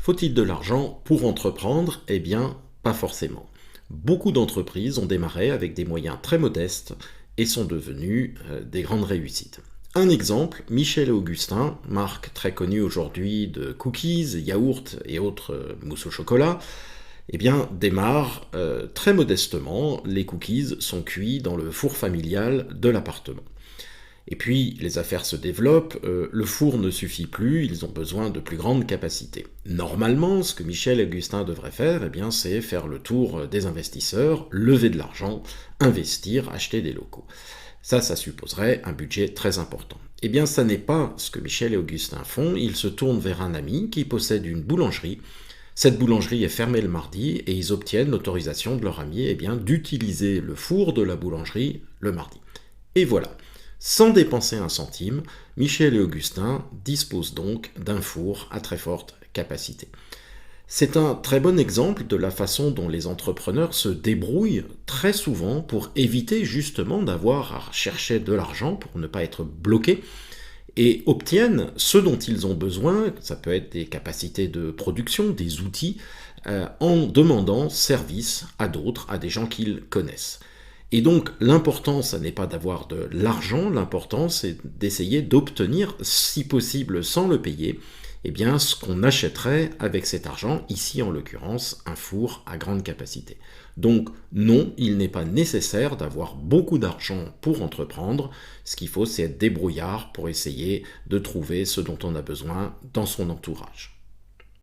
Faut-il de l'argent pour entreprendre? Eh bien, pas forcément. Beaucoup d'entreprises ont démarré avec des moyens très modestes et sont devenues des grandes réussites. Un exemple, Michel et Augustin, marque très connue aujourd'hui de cookies, yaourts et autres mousses au chocolat, eh bien, démarre très modestement. Les cookies sont cuits dans le four familial de l'appartement. Et puis, les affaires se développent, le four ne suffit plus, ils ont besoin de plus grandes capacités. Normalement, ce que Michel et Augustin devraient faire, eh bien, c'est faire le tour des investisseurs, lever de l'argent, investir, acheter des locaux. Ça supposerait un budget très important. Eh bien, ça n'est pas ce que Michel et Augustin font, ils se tournent vers un ami qui possède une boulangerie. Cette boulangerie est fermée le mardi et ils obtiennent l'autorisation de leur ami d'utiliser le four de la boulangerie le mardi. Et voilà, sans dépenser un centime, Michel et Augustin disposent donc d'un four à très forte capacité. C'est un très bon exemple de la façon dont les entrepreneurs se débrouillent très souvent pour éviter justement d'avoir à chercher de l'argent, pour ne pas être bloqués, et obtiennent ce dont ils ont besoin, ça peut être des capacités de production, des outils, en demandant service à d'autres, à des gens qu'ils connaissent. Et donc l'important, ça n'est pas d'avoir de l'argent, l'important c'est d'essayer d'obtenir, si possible sans le payer, eh bien ce qu'on achèterait avec cet argent, ici en l'occurrence un four à grande capacité. Donc non, il n'est pas nécessaire d'avoir beaucoup d'argent pour entreprendre, ce qu'il faut c'est être débrouillard pour essayer de trouver ce dont on a besoin dans son entourage.